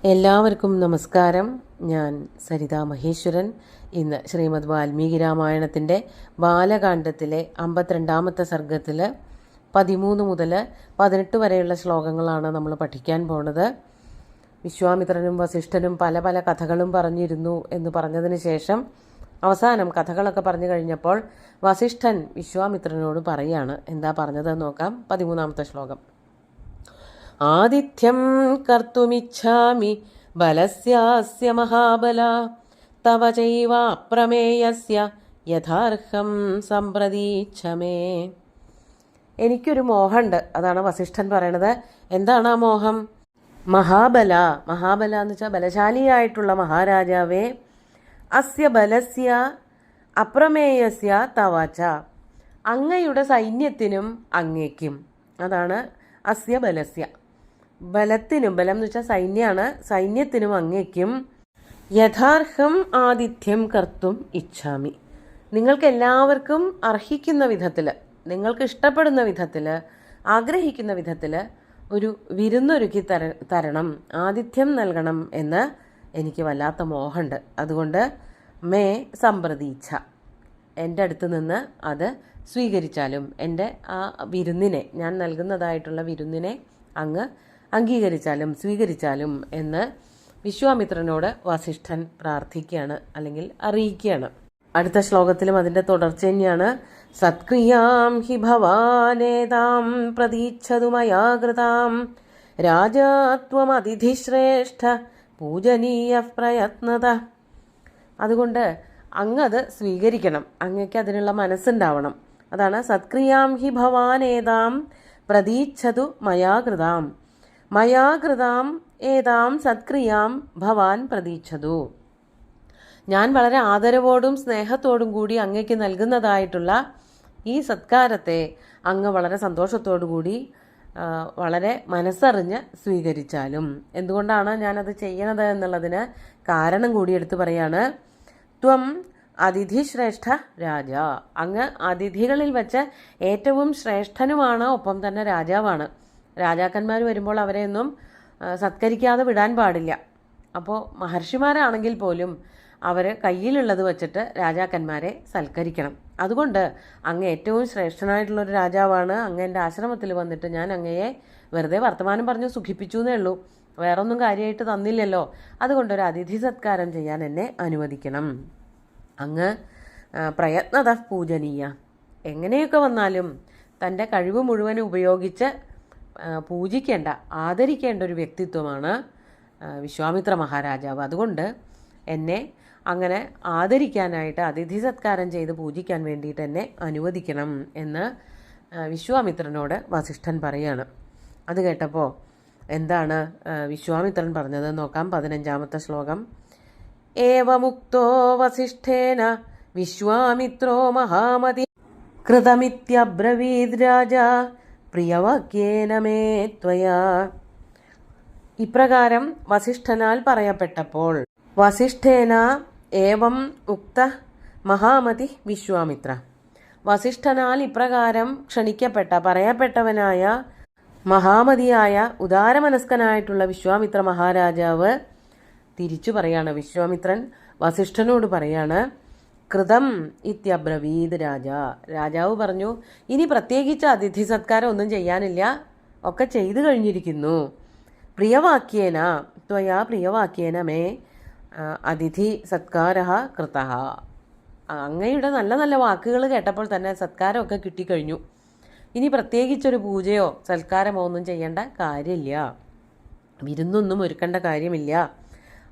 എല്ലാവർക്കും നമസ്കാരം. ഞാൻ സരിത മഹേശ്വരൻ. ഇന്ന് ശ്രീമദ് വാൽമീകി രാമായണത്തിൻ്റെ ബാലകാണ്ഡത്തിലെ 52-ാമത്തെ സർഗത്തിൽ 13 മുതൽ 18 വരെയുള്ള ശ്ലോകങ്ങളാണ് നമ്മൾ പഠിക്കാൻ പോണത്. വിശ്വാമിത്രനും വസിഷ്ഠനും പല പല കഥകളും പറഞ്ഞിരുന്നു എന്ന് പറഞ്ഞതിന് ശേഷം അവസാനം കഥകളൊക്കെ പറഞ്ഞു കഴിഞ്ഞപ്പോൾ വസിഷ്ഠൻ വിശ്വാമിത്രനോട് പറയാണ്. എന്താ പറഞ്ഞതെന്ന് നോക്കാം. 13-ാമത്തെ ശ്ലോകം. ആതിഥ്യം കർത്തുമിച്ഛാമി ബലസ്യാസ്യ മഹാബല തവ ചൈവ അപ്രമേയസ്യ യഥാർഹം സമ്പ്രതീച്ഛമേ. എനിക്കൊരു മോഹമുണ്ട്. അതാണ് വസിഷ്ഠൻ പറയണത്. എന്താണ് ആ മോഹം? മഹാബല എന്ന് വെച്ചാൽ ബലശാലിയായിട്ടുള്ള മഹാരാജാവേ, അസ്യ ബലസ്യ അപ്രമേയസ്യ തവച, അങ്ങയുടെ സൈന്യത്തിനും അങ്ങേക്കും. അതാണ് അസ്യ ബലസ്യ. ബലത്തിനും, ബലം എന്ന് വെച്ചാൽ സൈന്യമാണ്, സൈന്യത്തിനും അങ്ങേക്കും യഥാർഹം ആതിഥ്യം കർത്തും ഇച്ഛാമി, നിങ്ങൾക്ക് എല്ലാവർക്കും അർഹിക്കുന്ന വിധത്തിൽ, നിങ്ങൾക്ക് ഇഷ്ടപ്പെടുന്ന വിധത്തിൽ, ആഗ്രഹിക്കുന്ന വിധത്തിൽ ഒരു വിരുന്നൊരുക്കി തരണം, ആതിഥ്യം നൽകണം എന്ന് എനിക്ക് വല്ലാത്ത മോഹമുണ്ട്. അതുകൊണ്ട് മേ സമ്പ്രതീച്ഛ, എൻ്റെ അടുത്ത് നിന്ന് അത് സ്വീകരിച്ചാലും, എൻ്റെ ആ വിരുന്നിനെ, ഞാൻ നൽകുന്നതായിട്ടുള്ള വിരുന്നിനെ അങ്ങ് അംഗീകരിച്ചാലും സ്വീകരിച്ചാലും എന്ന് വിശ്വാമിത്രനോട് വസിഷ്ഠൻ പ്രാർത്ഥിക്കുകയാണ്, അല്ലെങ്കിൽ അറിയിക്കുകയാണ്. അടുത്ത ശ്ലോകത്തിലും അതിൻ്റെ തുടർച്ച തന്നെയാണ്. സത്ക്രിയാം ഹി ഭവാനേതാം പ്രതീച്ഛതു മയാ കൃതാം രാജാത്വം അതിഥിശ്രേഷ്ഠ പൂജനീയ പ്രയത്നത. അതുകൊണ്ട് അങ്ങത് സ്വീകരിക്കണം, അങ്ങക്ക് അതിനുള്ള മനസ്സുണ്ടാവണം. അതാണ് സത്ക്രിയാം ഹി ഭവാനേതാം പ്രതീച്ഛതു മയാ കൃതാം, മയാ കൃതാം ഏതാം സത്ക്രിയാം ഭവാൻ പ്രതീച്ഛതു. ഞാൻ വളരെ ആദരവോടും സ്നേഹത്തോടും കൂടി അങ്ങയ്ക്ക് നൽകുന്നതായിട്ടുള്ള ഈ സത്കാരത്തെ അങ്ങ് വളരെ സന്തോഷത്തോടു കൂടി വളരെ മനസ്സറിഞ്ഞ് സ്വീകരിച്ചാലും. എന്തുകൊണ്ടാണ് ഞാനത് ചെയ്യണത് എന്നുള്ളതിന് കാരണം കൂടി എടുത്തു പറയാണ്. ത്വം അതിഥി ശ്രേഷ്ഠ രാജ, അങ്ങ് അതിഥികളിൽ വെച്ച് ഏറ്റവും ശ്രേഷ്ഠനുമാണ്, ഒപ്പം തന്നെ രാജാവാണ്. രാജാക്കന്മാർ വരുമ്പോൾ അവരെയൊന്നും സത്കരിക്കാതെ വിടാൻ പാടില്ല. അപ്പോൾ മഹർഷിമാരാണെങ്കിൽ പോലും അവർ കയ്യിലുള്ളത് വച്ചിട്ട് രാജാക്കന്മാരെ സൽക്കരിക്കണം. അതുകൊണ്ട് അങ്ങ് ഏറ്റവും ശ്രേഷ്ഠനായിട്ടുള്ളൊരു രാജാവാണ്. അങ്ങ് എൻ്റെ ആശ്രമത്തിൽ വന്നിട്ട് ഞാൻ അങ്ങയെ വെറുതെ വർത്തമാനം പറഞ്ഞ് സുഖിപ്പിച്ചു എന്നേ ഉള്ളൂ, വേറൊന്നും കാര്യമായിട്ട് തന്നില്ലല്ലോ. അതുകൊണ്ടൊരു അതിഥി സത്കാരം ചെയ്യാൻ എന്നെ അനുവദിക്കണം. അങ്ങ് പ്രയത്നത പൂജനീയ, എങ്ങനെയൊക്കെ വന്നാലും തൻ്റെ കഴിവ് മുഴുവൻ ഉപയോഗിച്ച് പൂജിക്കേണ്ട, ആദരിക്കേണ്ട ഒരു വ്യക്തിത്വമാണ് വിശ്വാമിത്ര മഹാരാജാവ്. അതുകൊണ്ട് എന്നെ അങ്ങനെ ആദരിക്കാനായിട്ട്, അതിഥി സത്കാരം ചെയ്ത് പൂജിക്കാൻ വേണ്ടിയിട്ട് എന്നെ അനുവദിക്കണം എന്ന് വിശ്വാമിത്രനോട് വസിഷ്ഠൻ പറയാണ്. അത് കേട്ടപ്പോൾ എന്താണ് വിശ്വാമിത്രൻ പറഞ്ഞത് നോക്കാം. 15-ാമത്തെ ശ്ലോകം. ഏവമുക്തോ വസിഷ്ഠേന വിശ്വാമിത്രോ മഹാമതി കൃതമിത്യബ്രവീദ് രാജാ പ്രിയവാക്യേന മേ ത്വയാ. ഇപ്രകാരം വസിഷ്ഠനാൽ പറയപ്പെട്ടപ്പോൾ, വസിഷ്ഠേന ഏവം ഉക്ത മഹാമതി വിശ്വാമിത്ര, വസിഷ്ഠനാൽ ഇപ്രകാരം ക്ഷണിക്കപ്പെട്ട, പറയപ്പെട്ടവനായ മഹാമതിയായ ഉദാരമനസ്കനായിട്ടുള്ള വിശ്വാമിത്ര മഹാരാജാവ് തിരിച്ചു പറയാണ്. വിശ്വാമിത്രൻ വസിഷ്ഠനോട് പറയാണ്. കൃതം ഇത്യബ്രവീദ് രാജാവ് പറഞ്ഞു, ഇനി പ്രത്യേകിച്ച് അതിഥി സത്കാരം ഒന്നും ചെയ്യാനില്ല, ഒക്കെ ചെയ്തു കഴിഞ്ഞിരിക്കുന്നു. പ്രിയവാക്യേന ത്വയാ പ്രിയവാക്യേന മേ അതിഥി സത്കാരഃ കൃതഃ, അങ്ങയുടെ നല്ല നല്ല വാക്കുകൾ കേട്ടപ്പോൾ തന്നെ സത്കാരമൊക്കെ കിട്ടിക്കഴിഞ്ഞു. ഇനി പ്രത്യേകിച്ചൊരു പൂജയോ സൽക്കാരമോ ഒന്നും ചെയ്യേണ്ട കാര്യമില്ല, വിരുന്നൊന്നും ഒരുക്കേണ്ട കാര്യമില്ല.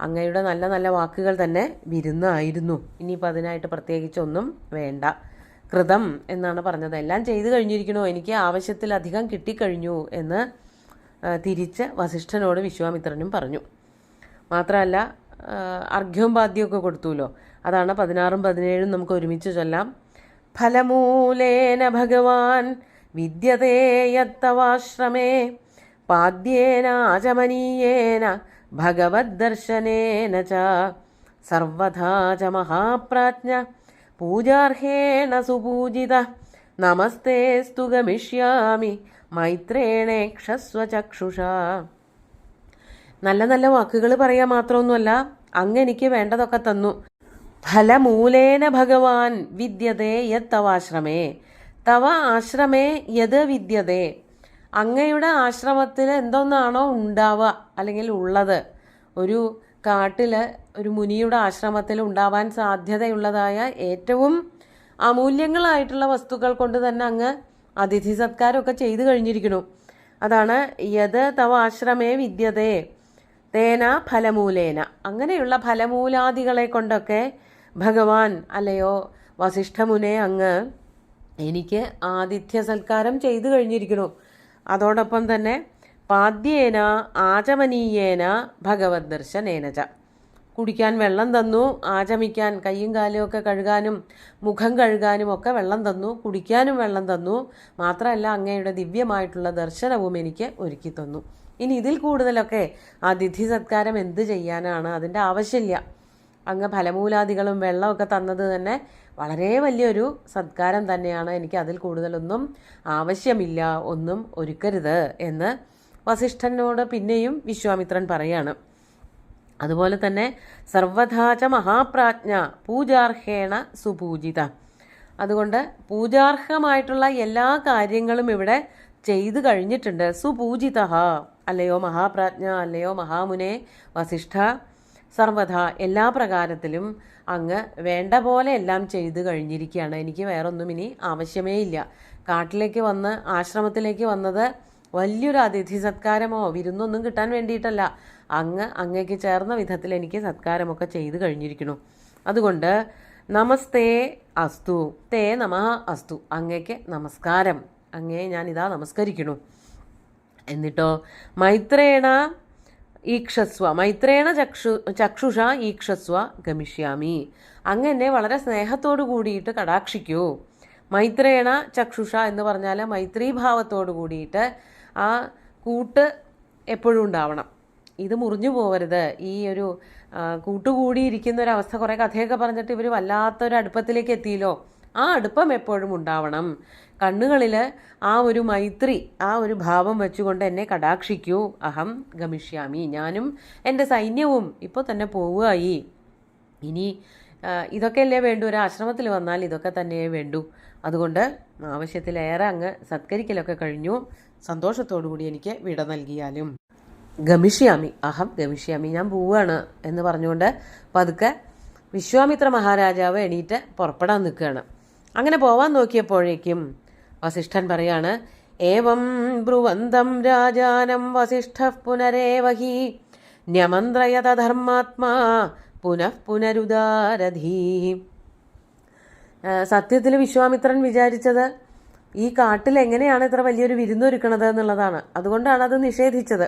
അങ്ങയുടെ നല്ല നല്ല വാക്കുകൾ തന്നെ വിരുന്നായിരുന്നു. ഇനിയിപ്പോൾ അതിനായിട്ട് പ്രത്യേകിച്ചൊന്നും വേണ്ട. കൃതം എന്നാണ് പറഞ്ഞത്. എല്ലാം ചെയ്തു കഴിഞ്ഞിരിക്കണോ, എനിക്ക് ആവശ്യത്തിലധികം കിട്ടിക്കഴിഞ്ഞു എന്ന് തിരിച്ച് വസിഷ്ഠനോട് വിശ്വാമിത്രനും പറഞ്ഞു. മാത്രമല്ല അർഘ്യവും പാദ്യമൊക്കെ കൊടുത്തുല്ലോ. അതാണ് 16ഉം 17ഉം നമുക്ക് ഒരുമിച്ച് ചൊല്ലാം. ഫലമൂലേന ഭഗവാൻ വിദ്യതേ യത്തവാശ്രമേ പാദ്യേന ആചമനീയേന ഭഗവദ്ദർശനേന ച സർവഥാ ച മഹാപ്രാജ്ഞ പൂജാർഹേണ സുപൂജിത നമസ്തേസ്തു ഗമിഷ്യാമി മൈത്രേണേക്ഷസ്വചക്ഷുഷ. നല്ല നല്ല വാക്കുകൾ പറയാൻ മാത്രമൊന്നുമല്ല, അങ്ങ് എനിക്ക് വേണ്ടതൊക്കെ തന്നു. ഫലമൂലേന ഭഗവാൻ വിദ്യതേ യത് തവാശ്രമേ, തവ ആശ്രമേ യത് വിദ്യതേ. അങ്ങയുടെ ആശ്രമത്തിൽ എന്തോന്നാണോ ഉണ്ടാവുക അല്ലെങ്കിൽ ഉള്ളത്, ഒരു കാട്ടിൽ ഒരു മുനിയുടെ ആശ്രമത്തിൽ ഉണ്ടാവാൻ സാധ്യതയുള്ളതായ ഏറ്റവും അമൂല്യങ്ങളായിട്ടുള്ള വസ്തുക്കൾ കൊണ്ട് തന്നെ അങ്ങ് അതിഥി സത്കാരമൊക്കെ ചെയ്തു കഴിഞ്ഞിരിക്കുന്നു. അതാണ് യത് തവ ആശ്രമേ വിദ്യതേ തേന ഫലമൂലേന. അങ്ങനെയുള്ള ഫലമൂലാദികളെ കൊണ്ടൊക്കെ ഭഗവാൻ അല്ലയോ വസിഷ്ഠമുനെ അങ്ങ് എനിക്ക് ആതിഥ്യ സൽക്കാരം ചെയ്തു കഴിഞ്ഞിരിക്കുന്നു. അതോടൊപ്പം തന്നെ പാദ്യേന ആചമനീയേന ഭഗവത് ദർശനേനച, കുടിക്കാൻ വെള്ളം തന്നു, ആചമിക്കാൻ കയ്യും കാലും ഒക്കെ കഴുകാനും മുഖം കഴുകാനും ഒക്കെ വെള്ളം തന്നു, കുടിക്കാനും വെള്ളം തന്നു. മാത്രമല്ല അങ്ങയുടെ ദിവ്യമായിട്ടുള്ള ദർശനവും എനിക്ക് ഒരുക്കി തന്നു. ഇനി ഇതിൽ കൂടുതലൊക്കെ അതിഥി സത്കാരം എന്ത് ചെയ്യാനാണ്, അതിൻ്റെ ആവശ്യമില്ല. അങ്ങ് ഫലമൂലാദികളും വെള്ളമൊക്കെ തന്നത് തന്നെ വളരെ വലിയൊരു സത്കാരം തന്നെയാണ്. എനിക്ക് അതിൽ കൂടുതലൊന്നും ആവശ്യമില്ല, ഒന്നും ഒരുക്കരുത് എന്ന് വസിഷ്ഠനോട് പിന്നെയും വിശ്വാമിത്രൻ പറയാണ്. അതുപോലെ തന്നെ സർവഥാച മഹാപ്രാജ്ഞ പൂജാർഹേണ സുപൂജിത. അതുകൊണ്ട് പൂജാർഹമായിട്ടുള്ള എല്ലാ കാര്യങ്ങളും ഇവിടെ ചെയ്തു കഴിഞ്ഞിട്ടുണ്ട്. സുപൂജിത അല്ലയോ മഹാപ്രാജ്ഞ, അല്ലയോ മഹാമുനെ വസിഷ്ഠ, സർവഥ എല്ലാ പ്രകാരത്തിലും അങ്ങ് വേണ്ട പോലെ എല്ലാം ചെയ്തു കഴിഞ്ഞിരിക്കുകയാണ്. എനിക്ക് വേറൊന്നും ഇനി ആവശ്യമേ ഇല്ല. കാട്ടിലേക്ക് വന്ന് ആശ്രമത്തിലേക്ക് വന്നത് വലിയൊരു അതിഥി സത്കാരമോ വിരുന്നൊന്നും കിട്ടാൻ വേണ്ടിയിട്ടല്ല. അങ്ങേക്ക് ചേർന്ന വിധത്തിൽ എനിക്ക് സത്കാരമൊക്കെ ചെയ്തു കഴിഞ്ഞിരിക്കുന്നു. അതുകൊണ്ട് നമസ്തേ അസ്തു, തേ നമഃ അസ്തു, അങ്ങേക്ക് നമസ്കാരം, അങ്ങേ ഞാനിതാ നമസ്കരിക്കുന്നു. എന്നിട്ടോ മൈത്രേണ ഈക്ഷസ്വ, മൈത്രേണ ചക്ഷുഷ ഈക്ഷസ്വ ഗമിഷ്യാമി, അങ്ങ് എന്നെ വളരെ സ്നേഹത്തോടു കൂടിയിട്ട് കടാക്ഷിക്കൂ. മൈത്രേണ ചക്ഷുഷ എന്ന് പറഞ്ഞാൽ മൈത്രീഭാവത്തോടു കൂടിയിട്ട് ആ കൂട്ട് എപ്പോഴും ഉണ്ടാവണം. ഇത് മുറിഞ്ഞു പോവരുത്. ഈ ഒരു കൂട്ടുകൂടിയിരിക്കുന്ന ഒരവസ്ഥ, കുറേ കഥയൊക്കെ പറഞ്ഞിട്ട് ഇവർ വല്ലാത്തൊരു അടുപ്പത്തിലേക്ക് എത്തിയല്ലോ, ആ അടുപ്പം എപ്പോഴും ഉണ്ടാവണം. കണ്ണുകളിൽ ആ ഒരു മൈത്രി, ആ ഒരു ഭാവം വെച്ചുകൊണ്ട് എന്നെ കടാക്ഷിക്കൂ. അഹം ഗമിഷ്യാമി, ഞാനും എൻ്റെ സൈന്യവും ഇപ്പോൾ തന്നെ പോവുകയായി. ഇനി ഇതൊക്കെയല്ലേ വേണ്ടു, ഒരു ആശ്രമത്തിൽ വന്നാൽ ഇതൊക്കെ തന്നെയേ വേണ്ടൂ. അതുകൊണ്ട് ആവശ്യത്തിലേറെ അങ്ങ് സത്കരിക്കലൊക്കെ കഴിഞ്ഞു, സന്തോഷത്തോടു കൂടി എനിക്ക് വിട നൽകിയാലും. ഗമിഷ്യാമി, അഹം ഗമിഷ്യാമി, ഞാൻ പോവുകയാണ് എന്ന് പറഞ്ഞുകൊണ്ട് പതുക്കെ വിശ്വാമിത്ര മഹാരാജാവ് എണീറ്റ് പുറപ്പെടാൻ നിൽക്കുകയാണ്. അങ്ങനെ പോവാൻ നോക്കിയപ്പോഴേക്കും വസിഷ്ഠൻ പറയാണ്, ഏവം ബ്രുവന്തം രാജാനം വസിഷ്ഠ പുനരേവഹി ന്യമന്ത്രയത ധർമാത്മാ പുനഃ പുനരുദാരധീ. സത്യത്തിൽ വിശ്വാമിത്രൻ വിചാരിച്ചത് ഈ കാട്ടിൽ എങ്ങനെയാണ് ഇത്ര വലിയൊരു വിരുന്നൊരുക്കണത് എന്നുള്ളതാണ്. അതുകൊണ്ടാണ് അത് നിഷേധിച്ചത്.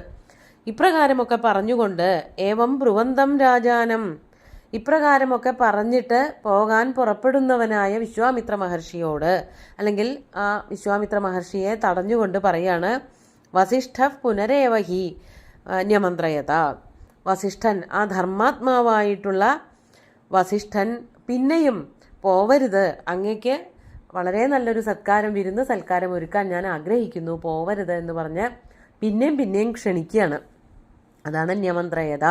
ഇപ്രകാരമൊക്കെ പറഞ്ഞുകൊണ്ട് ഏവം ബ്രുവന്തം രാജാനം, ഇപ്രകാരമൊക്കെ പറഞ്ഞിട്ട് പോകാൻ പുറപ്പെടുന്നവനായ വിശ്വാമിത്ര മഹർഷിയോട്, അല്ലെങ്കിൽ ആ വിശ്വാമിത്ര മഹർഷിയെ തടഞ്ഞുകൊണ്ട് പറയാണ്, വസിഷ്ഠ പുനരേവഹി ന്യമന്ത്രയത. വസിഷ്ഠൻ, ആ ധർമാത്മാവായിട്ടുള്ള വസിഷ്ഠൻ പിന്നെയും പോവരുത്, അങ്ങേക്ക് വളരെ നല്ലൊരു വിരുന്ന് സൽക്കാരം ഒരുക്കാൻ ഞാൻ ആഗ്രഹിക്കുന്നു, പോവരുത് എന്ന് പറഞ്ഞ് പിന്നെയും ക്ഷണിക്കുകയാണ്. അതാണ് ന്യമന്ത്രയത,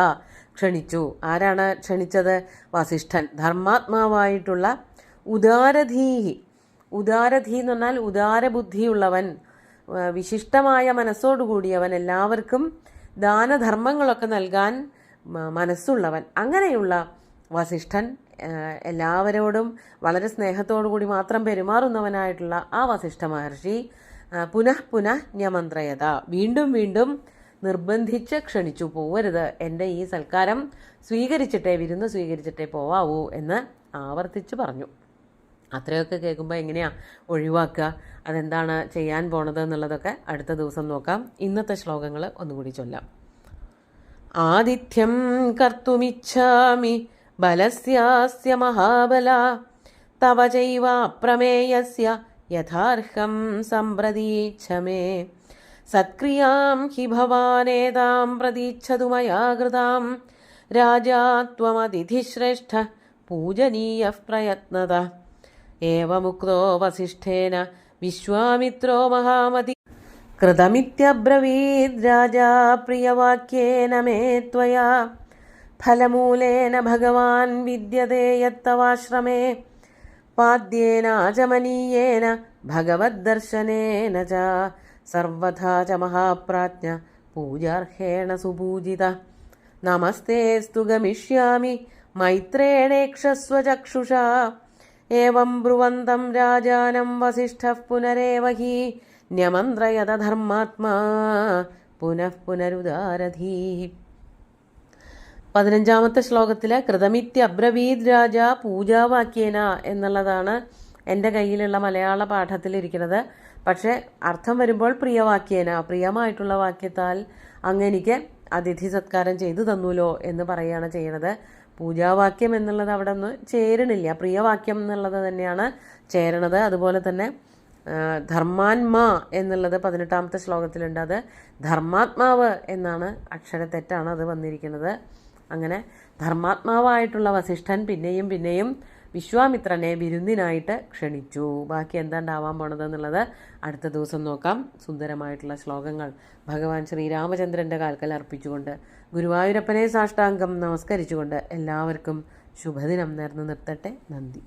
ക്ഷണിച്ചു. ആരാണ് ക്ഷണിച്ചത്? വസിഷ്ഠൻ. ധർമാത്മാവായിട്ടുള്ള ഉദാരധീഹി, ഉദാരധീ എന്ന് പറഞ്ഞാൽ ഉദാരബുദ്ധിയുള്ളവൻ, വിശിഷ്ടമായ മനസ്സോടുകൂടിയവൻ, എല്ലാവർക്കും ദാനധർമ്മങ്ങളൊക്കെ നൽകാൻ മനസ്സുള്ളവൻ. അങ്ങനെയുള്ള വസിഷ്ഠൻ എല്ലാവരോടും വളരെ സ്നേഹത്തോടു കൂടി മാത്രം പെരുമാറുന്നവനായിട്ടുള്ള ആ വസിഷ്ഠ മഹർഷി പുനഃ ന്യമന്ത്രയത, വീണ്ടും നിർബന്ധിച്ച് ക്ഷണിച്ചു, പോവരുത്, എൻ്റെ ഈ സൽക്കാരം വിരുന്ന് സ്വീകരിച്ചിട്ടേ പോവാവൂ എന്ന് ആവർത്തിച്ച് പറഞ്ഞു. അത്രയൊക്കെ കേൾക്കുമ്പോൾ എങ്ങനെയാ ഒഴിവാക്കുക, അതെന്താണ് ചെയ്യാൻ പോണത് എന്നുള്ളതൊക്കെ അടുത്ത ദിവസം നോക്കാം. ഇന്നത്തെ ശ്ലോകങ്ങൾ ഒന്നുകൂടി ചൊല്ലാം. ആതിഥ്യം കർത്തുമിച്ഛാമി ബലസ്യാസ്യ മഹാബല തവ ചൈവ അപ്രമേയസ്യ യഥാർഹം സംപ്രതീച്ഛ മേ സത്ക്രിയാം ഹി ഭവാനേതാം പ്രതീച്ഛതു മയാ കൃതാം രാജാ ത്വമതിഥിശ്രേഷ്ഠ പൂജനീയഃ പ്രയത്നത. ഏവമുക്തോ വസിഷ്ഠേന വിശ്വാമിത്രോ മഹാമതി കൃതമിത്യബ്രവീദ് രാജാ പ്രിയവാക്യേന മേ ത്വയാ ഫലമൂലേന ഭഗവാൻ വിദ്യതേ യത്തവാശ്രമേ പാദ്യേനാചമനീയേന ഭഗവദ്ദർശനേന ച സർവഥാ ച മഹാപ്രാജ്ഞ പൂജാർഹേണ സുപൂജിത നമസ്തേസ്തു ഗമിഷ്യാമി മൈത്രേണേക്ഷസ്വ ചക്ഷുഷാ ഏവം ബ്രുവന്തം രാജാനം വസിഷ്ഠഃ പുനരേവ ഹി ന്യമന്ത്രയത ധർമാത്മാ പുനഃ പുനരുദാരധീഃ. 15ാമത്തെ ശ്ലോകത്തിൽ കൃതമിത്യബ്രവീദ് രാജ പൂജാവാക്യേന എന്നുള്ളതാണ് എൻ്റെ കയ്യിലുള്ള മലയാള പാഠത്തിലിരിക്കുന്നത്. പക്ഷേ അർത്ഥം വരുമ്പോൾ പ്രിയവാക്യേന, പ്രിയമായിട്ടുള്ള വാക്യത്താൽ അങ്ങെനിക്ക് അതിഥി സത്കാരം ചെയ്തു തന്നൂലോ എന്ന് പറയുകയാണ് ചെയ്യണത്. പൂജാവാക്യം എന്നുള്ളത് അവിടെ ഒന്ന് ചേരണില്ല, പ്രിയവാക്യം എന്നുള്ളത് തന്നെയാണ് ചേരണത്. അതുപോലെ തന്നെ ധർമാത്മാ എന്നുള്ളത് 18ാമത്തെ ശ്ലോകത്തിലുണ്ട്. അത് ധർമാത്മാവ് എന്നാണ്, അക്ഷരത്തെറ്റാണ് അത് വന്നിരിക്കുന്നത്. അങ്ങനെ ധർമാത്മാവായിട്ടുള്ള വസിഷ്ഠൻ പിന്നെയും പിന്നെയും വിശ്വാമിത്രനെ വിരുന്നിനായിട്ട് ക്ഷണിച്ചു. ബാക്കി എന്താ ഉണ്ടാവാൻ പോണതെന്നുള്ളത് അടുത്ത ദിവസം നോക്കാം. സുന്ദരമായിട്ടുള്ള ശ്ലോകങ്ങൾ ഭഗവാൻ ശ്രീരാമചന്ദ്രൻ്റെ കാൽക്കൽ അർപ്പിച്ചുകൊണ്ട് ഗുരുവായൂരപ്പനെ സാഷ്ടാംഗം നമസ്കരിച്ചുകൊണ്ട് എല്ലാവർക്കും ശുഭദിനം നേർന്നു നിർത്തട്ടെ. നന്ദി.